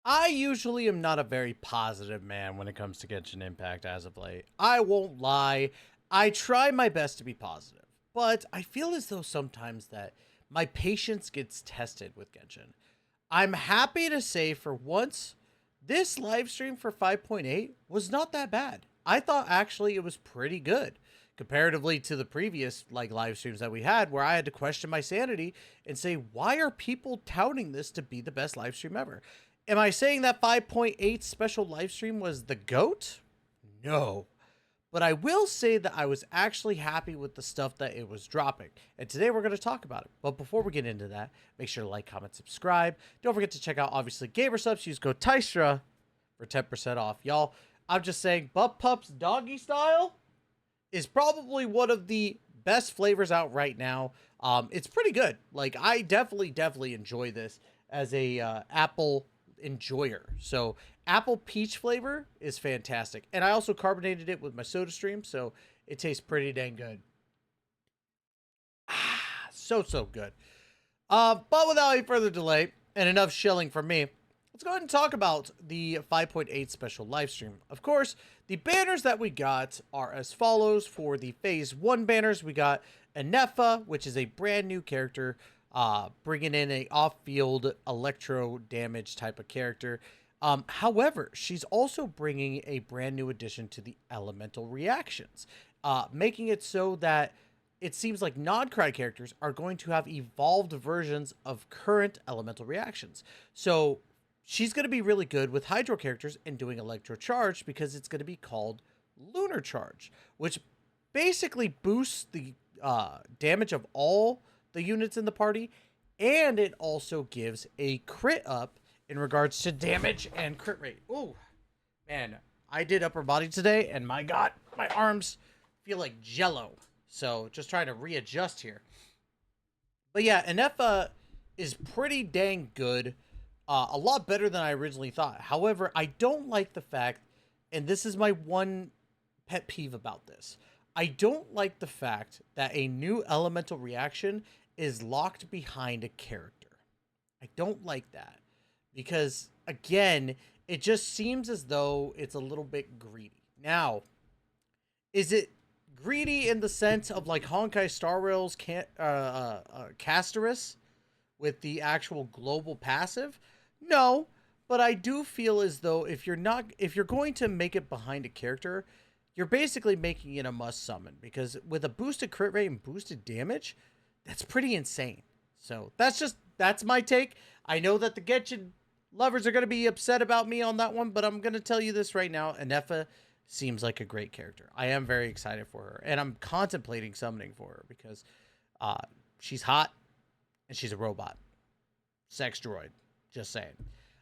I usually am not a very positive man when it comes to Genshin Impact as of late. I won't lie. I try my best to be positive, but I feel as though sometimes that my patience gets tested with Genshin. I'm happy to say for once, this live stream for 5.8 was not that bad. I thought actually it was pretty good comparatively to the previous live streams that we had where I had to question my sanity and say, why are people touting this to be the best live stream ever? Am I saying that 5.8 special live stream was the GOAT? No. But I will say that I was actually happy with the stuff that it was dropping. And today we're going to talk about it. But before we get into that, make sure to like, comment, subscribe. Don't forget to check out, obviously, Gamer Subs. Use code Tystra for 10% off. Y'all, I'm just saying, Butt Pups Doggy Style is probably one of the best flavors out right now. It's pretty good. Like, I definitely enjoy this as a apple enjoyer. So apple peach flavor is fantastic. And I also carbonated it with my soda stream, so it tastes pretty dang good. Ah, so good. But without any further delay and enough shilling from me, let's go ahead and talk about the 5.8 special live stream. Of course, the banners that we got are as follows. For the Phase 1 banners, we got Ineffa, which is a brand new character, bringing in a off-field electro damage type of character. However, she's also bringing a brand new addition to the elemental reactions, making it so that it seems like nod-krai characters are going to have evolved versions of current elemental reactions. So she's going to be really good with hydro characters and doing electro charge because it's going to be called lunar charge, which basically boosts the damage of all the units in the party, and it also gives a crit up in regards to damage and crit rate. Ooh, man, I did upper body today, and my god, my arms feel like jello. So just trying to readjust here. But yeah, ineffa is pretty dang good. A lot better than I originally thought. However, I don't like the fact, and this is my one pet peeve about this. I don't like the fact that a new elemental reaction is locked behind a character. I don't like that because, again, it just seems as though it's a little bit greedy. Now, is it greedy in the sense of like Honkai Star Rail's Casterus with the actual global passive? No, but I do feel as though if you're going to make it behind a character, you're basically making it a must summon because with a boosted crit rate and boosted damage, that's pretty insane. So that's my take. I know that the Genshin lovers are going to be upset about me on that one, but I'm going to tell you this right now. Ineffa seems like a great character. I am very excited for her, and I'm contemplating summoning for her because she's hot and she's a robot. Sex droid. Just saying.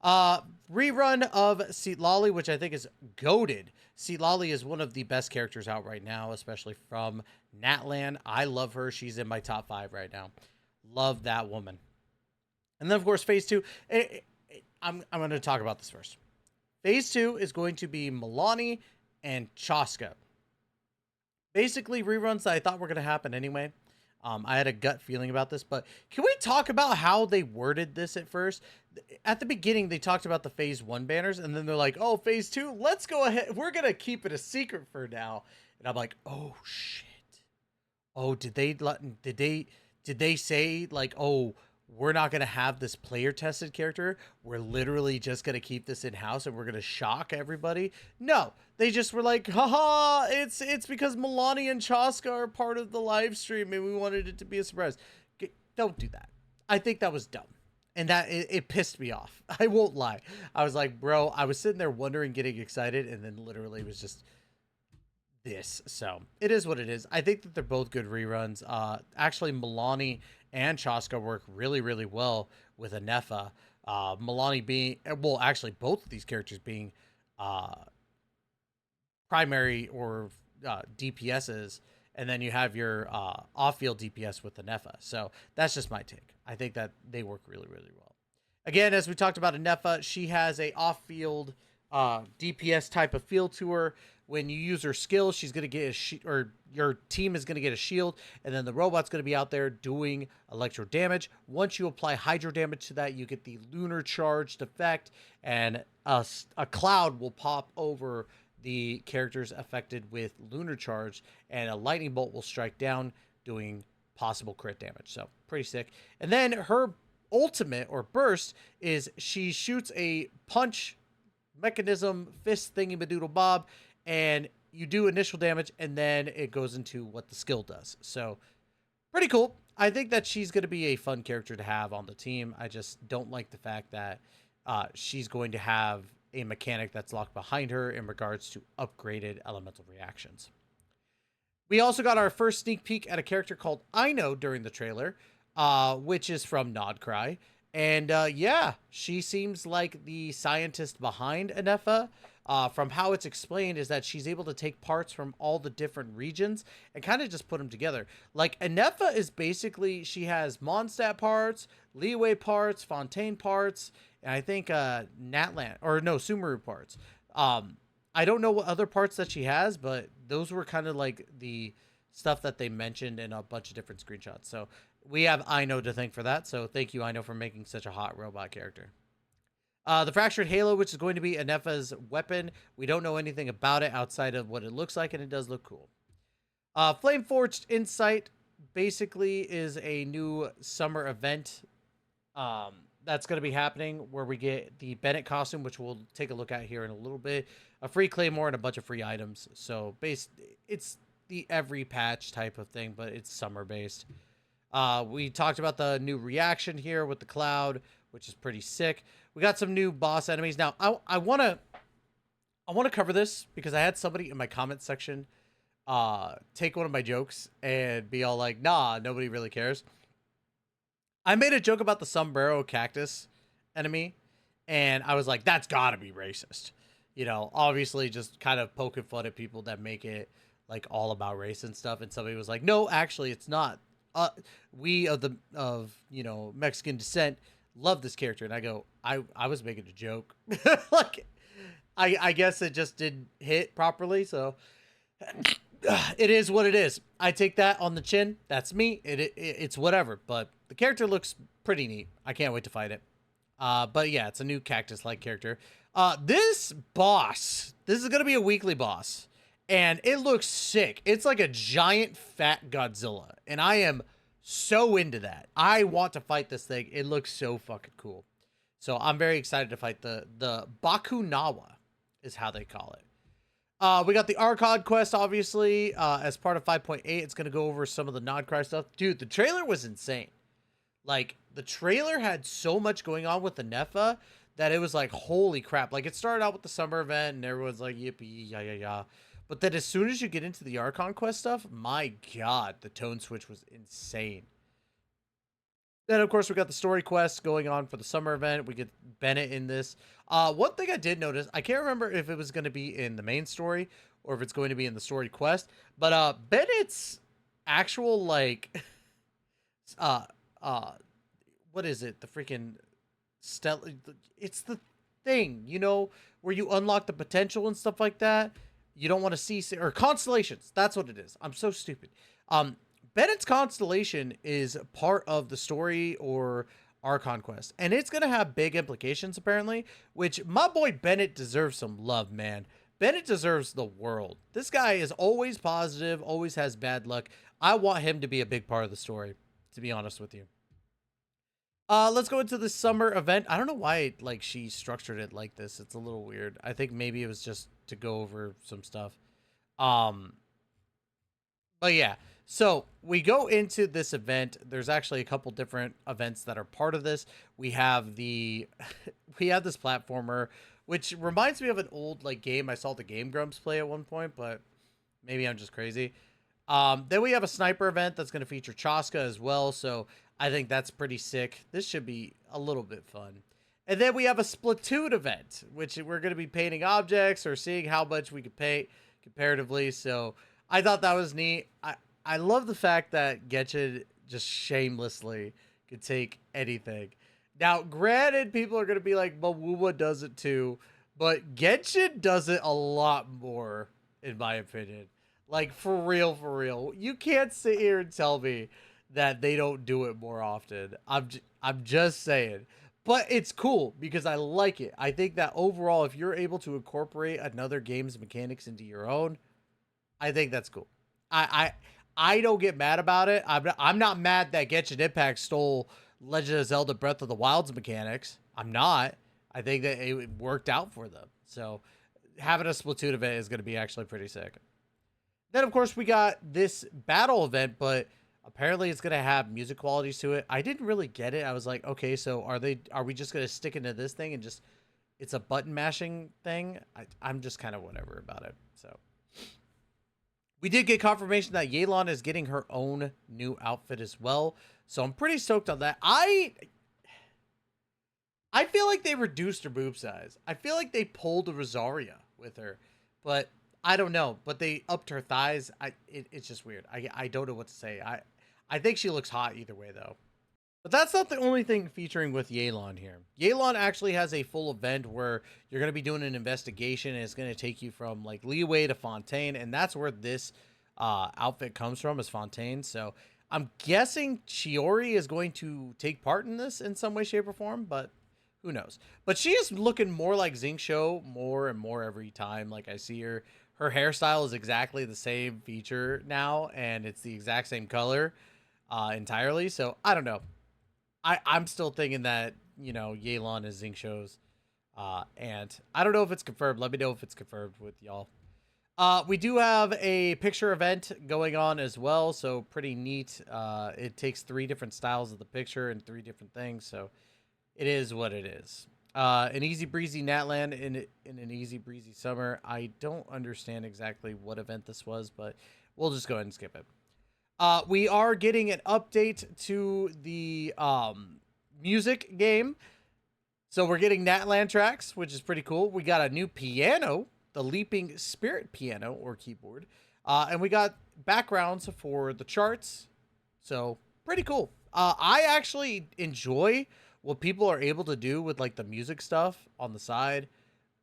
Rerun of Seatlali, which I think is goated. Seatlali is one of the best characters out right now, especially from Natlan. I love her. She's in my top 5 right now. Love that woman. And then, of course, Phase 2. I'm going to talk about this first. Phase 2 is going to be Milani and Chaska. Basically, reruns that I thought were going to happen anyway. I had a gut feeling about this, but can we talk about how they worded this at first? At the beginning, they talked about the Phase 1 banners, and then they're like, oh, Phase 2, let's go ahead. We're going to keep it a secret for now. And I'm like, oh, shit. Oh, did they say, like, oh, we're not going to have this player-tested character. We're literally just going to keep this in-house, and we're going to shock everybody? No. They just were like, haha, it's because Milani and Chaska are part of the live stream and we wanted it to be a surprise. Don't do that. I think that was dumb. And that it pissed me off. I won't lie. I was like, bro, I was sitting there wondering, getting excited, and then literally it was just this. So it is what it is. I think that they're both good reruns. Actually, Milani and Chaska work really well with Ineffa. Milani being, well, actually both of these characters being primary or DPSs, and then you have your off-field DPS with the Ineffa. So that's just my take. I think that they work really well. Again, as we talked about Ineffa, she has a off-field DPS type of feel to her. When you use her skill, she's going to get or your team is going to get a shield, and then the robot's going to be out there doing electro damage. Once you apply hydro damage to that, you get the lunar charged effect, and a cloud will pop over the characters affected with lunar charge, and a lightning bolt will strike down, doing possible crit damage. So pretty sick. And then her ultimate or burst is she shoots a punch mechanism fist thingy madoodle bob, and you do initial damage, and then it goes into what the skill does. So pretty cool. I think that she's going to be a fun character to have on the team. I just don't like the fact that she's going to have a mechanic that's locked behind her in regards to upgraded elemental reactions. We also got our first sneak peek at a character called Ino during the trailer, which is from nod-krai. And yeah, she seems like the scientist behind Ineffa. From how it's explained is that she's able to take parts from all the different regions and kind of just put them together. Like Ineffa is basically, she has Mondstadt parts, Leeway parts, Fontaine parts, and I think Natlan, or no, Sumeru parts. I don't know what other parts that she has, but those were kind of like the stuff that they mentioned in a bunch of different screenshots. So we have Ino to thank for that. So thank you, Ino, for making such a hot robot character. The Fractured Halo, which is going to be Ineffa's weapon. We don't know anything about it outside of what it looks like, and it does look cool. Flameforged Insight basically is a new summer event that's going to be happening where we get the Bennett costume, which we'll take a look at here in a little bit, a free Claymore, and a bunch of free items. So it's the every patch type of thing, but it's summer-based. We talked about the new reaction here with the cloud, which is pretty sick. We got some new boss enemies. Now, I want to cover this because I had somebody in my comment section take one of my jokes and be all like, nah, nobody really cares. I made a joke about the sombrero cactus enemy, and I was like, that's gotta be racist. You know, obviously just kind of poking fun at people that make it like all about race and stuff. And somebody was like, no, actually it's not. We of Mexican descent love this character. And I go, I was making a joke. Like, I guess it just didn't hit properly. So it is what it is. I take that on the chin. That's me. It's whatever. But the character looks pretty neat. I can't wait to fight it. But yeah, it's a new cactus-like character. This boss, this is going to be a weekly boss. And it looks sick. It's like a giant fat Godzilla. And I am so into that. I want to fight this thing. It looks so fucking cool. So I'm very excited to fight the Bakunawa is how they call it. We got the Archon quest, obviously, as part of 5.8. It's going to go over some of the nod-krai stuff. Dude, the trailer was insane. Like, the trailer had so much going on with the Ineffa that it was like, holy crap. Like, it started out with the summer event, and everyone's like, yippee, yeah. But then as soon as you get into the Archon quest stuff, my god, the tone switch was insane. Then, of course, we got the story quest going on for the summer event. We get Bennett in this. One thing I did notice, I can't remember if it was going to be in the main story or if it's going to be in the story quest, but Bennett's actual, like, what is it? The freaking it's the thing, you know, where you unlock the potential and stuff like that. You don't want to see, or Constellations. That's what it is. I'm so stupid. Bennett's Constellation is part of the story or Archon quest, and it's going to have big implications, apparently, which my boy Bennett deserves some love, man. Bennett deserves the world. This guy is always positive, always has bad luck. I want him to be a big part of the story, to be honest with you. Let's go into the summer event. I don't know why, like, she structured it like this. It's a little weird. I think maybe it was just to go over some stuff. But yeah, so we go into this event. There's actually a couple different events that are part of this. We have the, we have this platformer, which reminds me of an old, like, game I saw the Game Grumps play at one point, but maybe I'm just crazy. Then we have a sniper event that's going to feature Chaska as well, so I think that's pretty sick. This should be a little bit fun. And then we have a Splatoon event, which we're going to be painting objects or seeing how much we could paint comparatively. So I thought that was neat. I love the fact that Genshin just shamelessly could take anything. Now, granted, people are going to be like, but Wuwa does it too. But Genshin does it a lot more, in my opinion. Like, for real, for real. You can't sit here and tell me that they don't do it more often. I'm just saying. But it's cool because I like it. I think that overall, if you're able to incorporate another game's mechanics into your own, I think that's cool. I I don't get mad about it. I'm not mad that Genshin Impact stole Legend of Zelda Breath of the Wild's mechanics. I'm not. I think that it worked out for them. So having a Splatoon event is going to be actually pretty sick. Then of course we got this battle event, but apparently it's going to have music qualities to it. I didn't really get it. I was like, okay, so are we just going to stick into this thing and just it's a button mashing thing? I'm just kind of whatever about it. So we did get confirmation that Yelan is getting her own new outfit as well. So I'm pretty stoked on that. I feel like they reduced her boob size. I feel like they pulled a Rosaria with her, but I don't know. But they upped her thighs. It's just weird. I don't know what to say. I think she looks hot either way though. But that's not the only thing featuring with Yelan here. Yelan actually has a full event where you're going to be doing an investigation, and it's going to take you from like Leeway to Fontaine, and that's where this outfit comes from, is Fontaine. So I'm guessing Chiori is going to take part in this in some way, shape, or form, but who knows? But she is looking more like Xingqiu more and more every time. Like I see her, her hairstyle is exactly the same feature now, and it's the exact same color entirely. So I don't know. I'm still thinking that, you know, Yelan is Xingqiu's. And I don't know if it's confirmed. Let me know if it's confirmed with y'all. We do have a picture event going on as well, so pretty neat. It takes 3 different styles of the picture and 3 different things, so it is what it is. An easy breezy Natland in an easy breezy summer. I don't understand exactly what event this was, but we'll just go ahead and skip it. We are getting an update to the music game. So we're getting Natland tracks, which is pretty cool. We got a new piano, the Leaping Spirit piano or keyboard. And we got backgrounds for the charts. So pretty cool. I actually enjoy what people are able to do with like the music stuff on the side.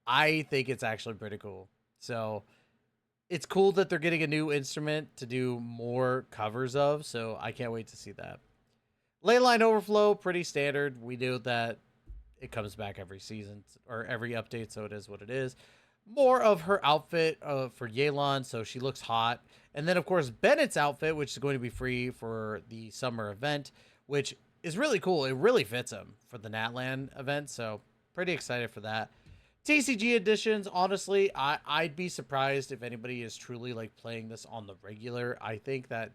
I think it's actually pretty cool. So it's cool that they're getting a new instrument to do more covers of, so I can't wait to see that. Leyline Overflow, pretty standard. We knew that it comes back every season or every update, so it is what it is. More of her outfit for Yelan, so she looks hot. And then, of course, Bennett's outfit, which is going to be free for the summer event, which is really cool. It really fits him for the Natland event, so pretty excited for that. TCG editions, honestly, I'd be surprised if anybody is truly like playing this on the regular. I think that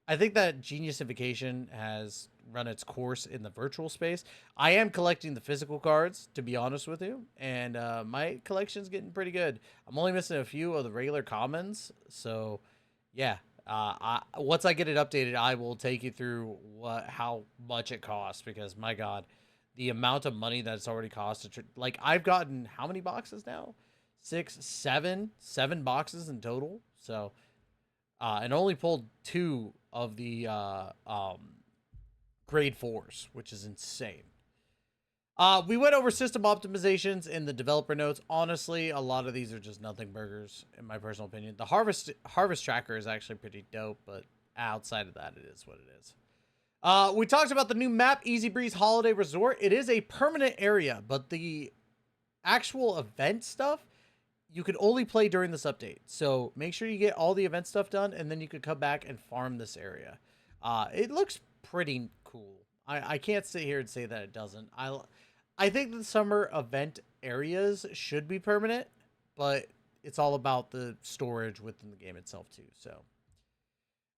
Geniusification has run its course in the virtual space. I am collecting the physical cards, to be honest with you, and my collection's getting pretty good. I'm only missing a few of the regular commons, so yeah. Once I get it updated, I will take you through how much it costs, because my God, the amount of money that it's already cost to like I've gotten how many boxes now? 6, 7 boxes in total. So and only pulled 2 of the grade 4s, which is insane. We went over system optimizations in the developer notes. Honestly, a lot of these are just nothing burgers, in my personal opinion. The harvest tracker is actually pretty dope, but outside of that, it is what it is. We talked about the new map, Easy Breeze Holiday Resort. It is a permanent area, but the actual event stuff, you can only play during this update. So make sure you get all the event stuff done, and then you can come back and farm this area. It looks pretty cool. I can't sit here and say that it doesn't. I think the summer event areas should be permanent, but it's all about the storage within the game itself too. So.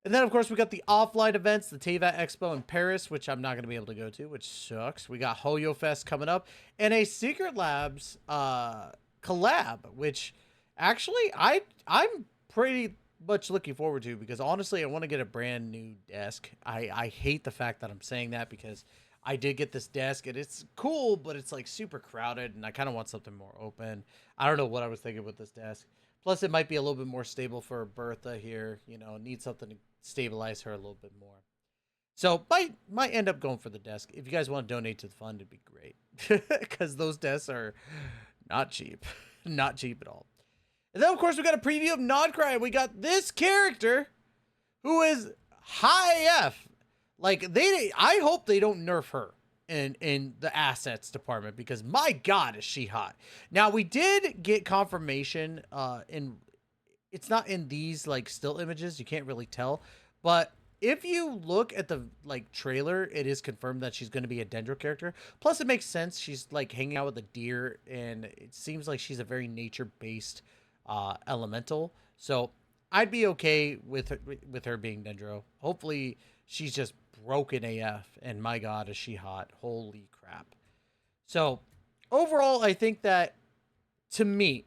And then, of course, we got the offline events, the Teyvat Expo in Paris, which I'm not going to be able to go to, which sucks. We got Hoyoverse coming up, and a Secret Labs collab, which actually I'm pretty much looking forward to, because honestly, I want to get a brand new desk. I hate the fact that I'm saying that, because I did get this desk, and it's cool, but it's like super crowded, and I kind of want something more open. I don't know what I was thinking with this desk. Plus, it might be a little bit more stable for Bertha here. You know, need something to stabilize her a little bit more. So, might end up going for the desk. If you guys want to donate to the fund, it'd be great. Because those desks are Not cheap. Not cheap at all. And then, of course, we got a preview of nod-krai. We got this character who is high F. Like, I hope they don't nerf her in the assets department, because my God, is she hot. Now, we did get confirmation it's not in these, like, still images. You can't really tell. But if you look at the, like, trailer, it is confirmed that she's going to be a Dendro character. Plus, it makes sense. She's, like, hanging out with a deer, and it seems like she's a very nature-based elemental. So I'd be okay with her being Dendro. Hopefully, she's just broken AF, and my God, is she hot. Holy crap. So, overall, I think that, to me,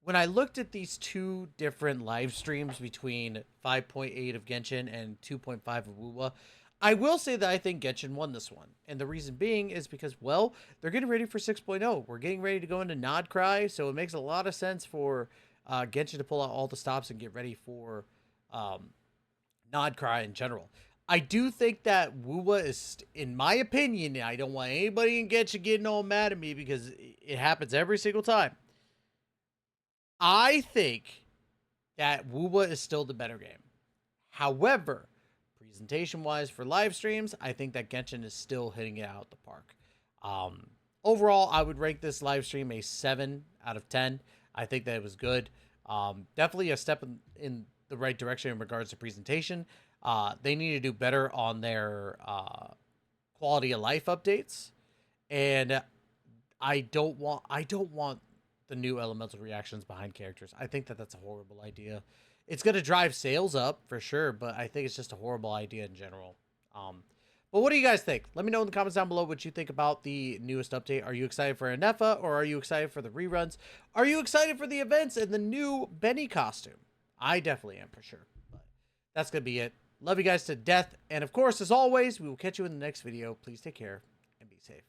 when I looked at these two different live streams between 5.8 of Genshin and 2.5 of Wuwa, I will say that I think Genshin won this one. And the reason being is because, well, they're getting ready for 6.0. We're getting ready to go into nod-krai, so it makes a lot of sense for Genshin to pull out all the stops and get ready for nod-krai in general. I do think that Wuwa is, in my opinion, I don't want anybody in Genshin getting all mad at me because it happens every single time. I think that Wuwa is still the better game. However, presentation-wise for live streams, I think that Genshin is still hitting it out the park. Overall, I would rank this live stream a 7 out of 10. I think that it was good. Definitely a step in the right direction in regards to presentation. They need to do better on their quality of life updates. And I don't want the new elemental reactions behind characters. I think that that's a horrible idea. It's going to drive sales up for sure, but I think it's just a horrible idea in general. But what do you guys think? Let me know in the comments down below what you think about the newest update. Are you excited for ineffa, or are you excited for the reruns? Are you excited for the events and the new Benny costume? I definitely am for sure. But that's going to be it. Love you guys to death. And of course, as always, we will catch you in the next video. Please take care and be safe.